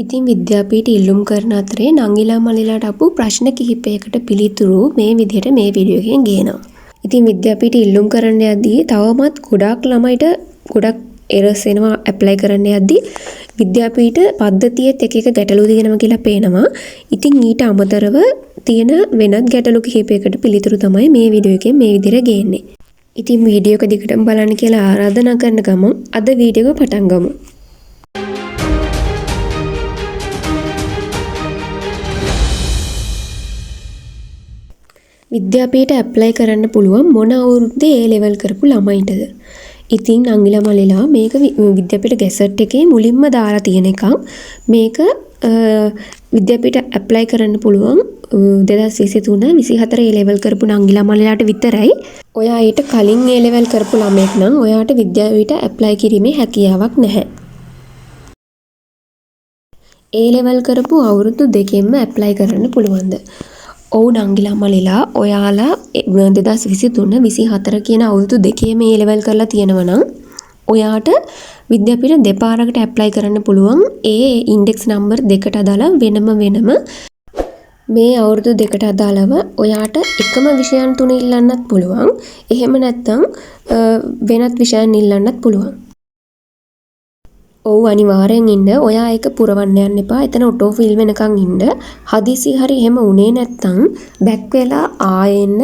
ඉතින් විද්‍යාපීඨ ඉල්ලුම් කරන අතරේ නංගිලා මල්ලිලාට ආපු ප්‍රශ්න කිහිපයකට පිළිතුරු මේ විදිහට මේ වීඩියෝ එකෙන් ගේනවා. ඉතින් විද්‍යාපීඨ ඉල්ලුම් කරන්න යද්දී තවමත් ගොඩාක් ළමයිට ගොඩක් එරර්ස් එනවා ඇප්ලයි කරන්න යද්දී විද්‍යාපීඨ පද්ධතියෙත් එක ගැටලු තියෙනවා කියලා පේනවා. ඉතින් ඊට අමතරව තියෙන වෙනත් ගැටලු කිහිපයකට පිළිතුරු තමයි මේ වීඩියෝ එකෙන් මේ විදිහට ගේන්නේ. ඉතින් වීඩියෝ එක දිගටම බලන්න කියලා ආරාධනා කරන ගමන් අද වීඩියෝ එක පටන් ගමු. විද්‍යාපීඨ ඇප්ලයි කරන්න පුළුවන් මොන අවුරුද්දේ A level කරපු ළමයිටද? ඉතින් නංගිලා මල්ලිලා මේක විද්‍යාපීඨ ගැසට් එකේ මුලින්ම දාලා තියෙන එකක්. මේක විද්‍යාපීඨ ඇප්ලයි කරන්න පුළුවන් 2023 24 A level කරපු නංගිලා මල්ලිලාට විතරයි. ඔයා ඊට කලින් A level කරපු ළමෙක් නම් ඔයාට විද්‍යාපීඨ ඇප්ලයි කිරීමේ හැකියාවක් නැහැ. A level කරපු අවුරුදු දෙකෙන්ම ඇප්ලයි කරන්න පුළුවන්ද? ඔව් නංගිලා මල්ලිලා ඔයාලා 2023 24 කියන අවුරුදු දෙකේම A level කරලා තියෙනවා නම් ඔයාට විද්‍යාපීඨ දෙපාරකට ඇප්ලයි කරන්න පුළුවන් ඒ ඉන්ඩෙක්ස් නම්බර් දෙකට අදාළ වෙනම මේ අවුරුදු දෙකට අදාළව ඔයාට එකම විෂයන් තුන ඉල්ලන්නත් පුළුවන්. එහෙම නැත්නම් වෙනත් විෂයන් ඉල්ලන්නත් පුළුවන්. ඔව් අනිවාර්යෙන් ඉන්න. ඔයා ඒක පුරවන්න යන්න එපා. එතන ඔටෝ ෆිල් වෙනකන් ඉන්න. හදිසි හරි එහෙම උනේ නැත්තම් බැක් වෙලා ආයෙන්න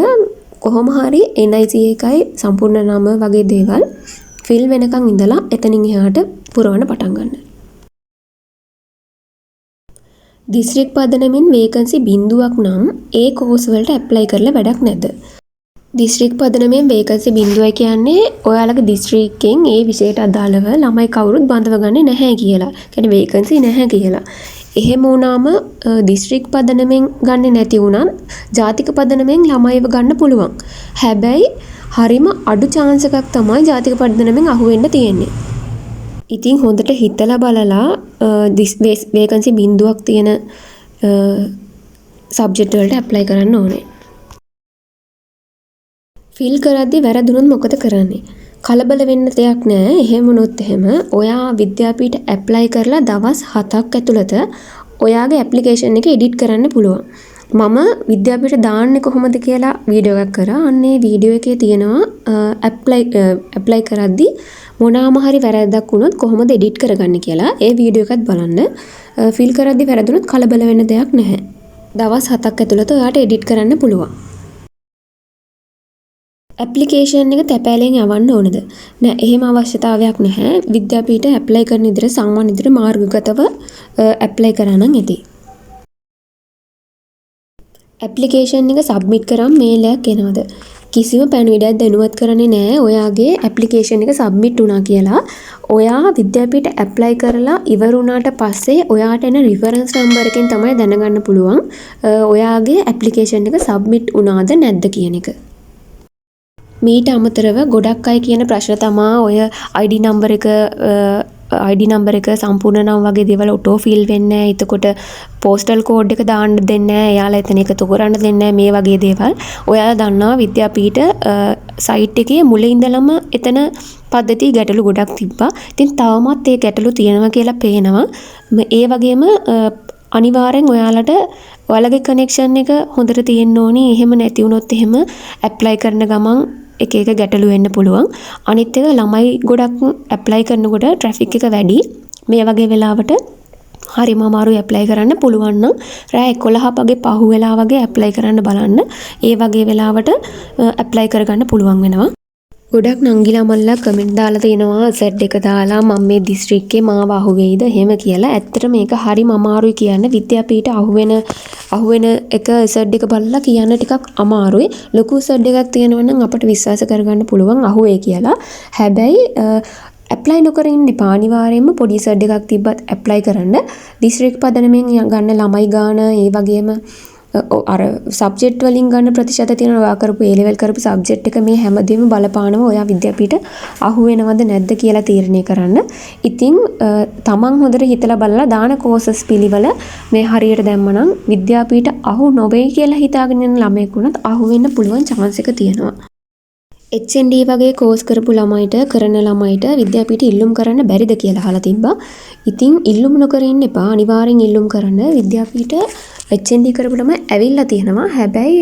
කොහොම හරි NIC එකයි සම්පූර්ණ නම වගේ දේවල් ෆිල් වෙනකන් ඉඳලා එතනින් එහාට පුරවන්න පටන් ගන්න. දිස්ත්‍රික් පදනමින් වේකන්සි බිඳුවක් නම් ඒ කෝස් වලට ඇප්ලයි කරලා වැඩක් නැද්ද? දිස්ත්‍රික් පදනමෙන් වේකන්සි බිඳුවයි කියන්නේ ඔයාලගේ දිස්ත්‍රික්කෙන් ඒ විෂයට අදාළව ළමයි කවුරුත් බඳව ගන්නේ නැහැ කියලා. කියන්නේ වේකන්සි නැහැ කියලා. එහෙම වුණාම දිස්ත්‍රික් පදනමෙන් ගන්නේ නැති වුණත් ජාතික පදනමෙන් ළමයිව ගන්න පුළුවන්. හැබැයි හරිම අඩු chance එකක් තමයි ජාතික පදනමෙන් අහුවෙන්න තියෙන්නේ. ඉතින් හොඳට හිතලා බලලා වේකන්සි බිඳුවක් තියෙන සබ්ජෙක්ට් වලට ඇප්ලයි කරන්න ඕනේ. ෆිල් කරද්දී වැරදුනොත් මොකද කරන්නේ? කලබල වෙන්න දෙයක් නැහැ. එහෙම වුණොත් එහෙම ඔයා විද්‍යාපීඨ ඇප්ලයි කරලා දවස් 7ක් ඇතුළත ඔයාගේ ඇප්ලිකේෂන් එක එඩිට් කරන්න පුළුවන්. මම විද්‍යාපීඨ දාන්නේ කොහොමද කියලා වීඩියෝ එකක් කරා. අන්නේ වීඩියෝ එකේ තියෙනවා ඇප්ලයි කරද්දී මොනවාම හරි වැරද්දක් වුණොත් කොහොමද එඩිට් කරගන්නේ කියලා. ඒ වීඩියෝ එකත් බලන්න. ෆිල් කරද්දී වැරදුනොත් කලබල වෙන්න දෙයක් නැහැ. දවස් 7ක් ඇතුළත ඔයාට එඩිට් කරන්න පුළුවන්. ඇප්ලිකේෂන් එක තැපෑලෙන් යවන්න ඕනද? නෑ, එහෙම අවශ්‍යතාවයක් නැහැ. විද්‍යාපීඨ ඇප්ලයි කරන විදිහට සාමාන්‍ය විදිහට මාර්ගගතව ඇප්ලයි කරා නම් ඇති. ඇප්ලිකේෂන් එක සබ්මිට් කරාම මේල් එකක් එනවද? කිසිම පණිවිඩයක් දැනුවත් කරන්නේ නැහැ ඔයාගේ ඇප්ලිකේෂන් එක සබ්මිට් වුණා කියලා. ඔයා විද්‍යාපීඨ ඇප්ලයි කරලා ඉවර වුණාට පස්සේ ඔයාට එන රිෆරන්ස් නම්බර් එකෙන් තමයි දැනගන්න පුළුවන් ඔයාගේ ඇප්ලිකේෂන් එක සබ්මිට් වුණාද නැද්ද කියන එක. මීට අමතරව ගොඩක් අය කියන ප්‍රශ්න තමා ඔය ID නම්බර එක සම්පූර්ණ නම් වගේ දේවල් ඔටෝ ෆිල් වෙන්නේ නැහැ. එතකොට පෝස්ටල් කෝඩ් එක දාන්න දෙන්නේ නැහැ. එයාලා එතන එකතු කරන්න දෙන්නේ නැහැ. මේ වගේ දේවල්. ඔයාලා දන්නවා විද්‍යාපීඨ සයිට් එකේ මුලින් ඉඳලම එතන පද්ධති ගැටලු ගොඩක් තිබ්බා. ඉතින් තවමත් ඒ ගැටලු තියෙනවා කියලා පේනවා. ඒ වගේම අනිවාර්යෙන් ඔයාලට ඔයාලගේ කනෙක්ෂන් එක හොඳට තියෙන්න ඕනේ. එහෙම නැති වුණොත් එහෙම ඇප්ලයි කරන ගමන් එක ගැටලු වෙන්න පුළුවන්. අනිත් එක ළමයි ගොඩක් ඇප්ලයි කරනකොට ට්‍රැෆික් එක වැඩි. මේ වගේ වෙලාවට හරිම අමාරුයි ඇප්ලයි කරන්න. පුළුවන් නම් රෑ 11 වගේ පහුවෙලා වගේ ඇප්ලයි කරන්න බලන්න. ඒ වගේ වෙලාවට ඇප්ලයි කරගන්න පුළුවන් වෙනවා. ගොඩක් නංගිලා මල්ලා කමෙන්ට් දාලා තිනවා Z එක දාලා මම මේ දිස්ත්‍රික්කේ මාව අහුවෙයිද එහෙම කියලා. ඇත්තට මේක හරිම අමාරුයි කියන්න. විද්‍යාපීඨ අහුවෙන එක Z එක බලලා කියන්න ටිකක් අමාරුයි. ලොකු Z එකක් තියෙනවා නම් අපිට විශ්වාස කරගන්න පුළුවන් අහුවේ කියලා. හැබැයි ඇප්ලයි නොකර ඉන්න එපා. අනිවාර්යයෙන්ම පොඩි Z එකක් තිබ්බත් ඇප්ලයි කරන්න. දිස්ත්‍රික් පදනමෙන් ගන්න ළමයි ගාන ඒ වගේම අර සබ්ජෙක්ට් වලින් ගන්න ප්‍රතිශත තියෙන ඔයා කරපු A level කරපු සබ්ජෙක්ට් එක මේ හැමදේම බලපානවා ඔයා විද්‍යාපීඨ අහු වෙනවද නැද්ද කියලා තීරණය කරන්න. ඉතින් තමන් හොඳට හිතලා බලලා දාන කෝසස් පිළිවෙල මේ හරියට දැම්මනම් විද්‍යාපීඨ අහු නොවේ කියලා හිතාගෙන ඉන්න ළමයෙක් වුණත් අහු වෙන්න පුළුවන් chance එක තියෙනවා. HND වගේ කෝස් කරපු ළමයිට කරන ළමයිට විද්‍යාපීඨ ඉල්ලුම් කරන්න බැරිද කියලා අහලා තිබ්බා. ඉතින් ඉල්ලුම් නොකර ඉන්න එපා. අනිවාර්යෙන් ඉල්ලුම් කරන්න. විද්‍යාපීඨ HND කරපු ළමයි ඇවිල්ලා තියෙනවා. හැබැයි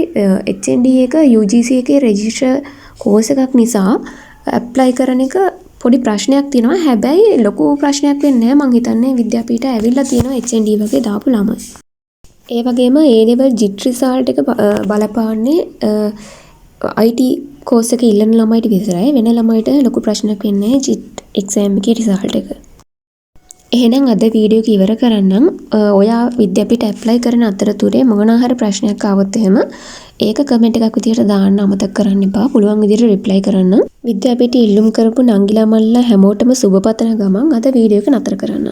HND එක UGC එකේ රෙජිස්ටර් කෝස් එකක් නිසා ඇප්ලයි කරන එක පොඩි ප්‍රශ්නයක් තියෙනවා. හැබැයි ලොකු ප්‍රශ්නයක් වෙන්නේ නැහැ. මං හිතන්නේ විද්‍යාපීඨ ඇවිල්ලා තියෙනවා HND වගේ දාපු ළමයි. ඒ වගේම A level JIT result එක බලපාන්නේ IT කෝස් එක ඉල්ලන ළමයිට විතරයි. වෙන ළමයිට ලොකු ප්‍රශ්නයක් වෙන්නේ නැහැ JIT exam එකේ result එක. එහෙනම් අද වීඩියෝ එක ඉවර කරන්නම්. ඔයා විද්‍යාපීඨ ඇප්ලයි කරන අතරතුරේ මොනවා හරි ප්‍රශ්නයක් ආවොත් එහෙම ඒක කමෙන්ට් එකක් විදියට දාන්න අමතක කරන්න එපා. පුළුවන් විදියට රිප්ලයි කරන්න. විද්‍යාපීඨ ඉල්ලුම් කරපු නංගිලා මල්ලා හැමෝටම සුබ පතන ගමන් අද වීඩියෝ එක නතර කරන්න.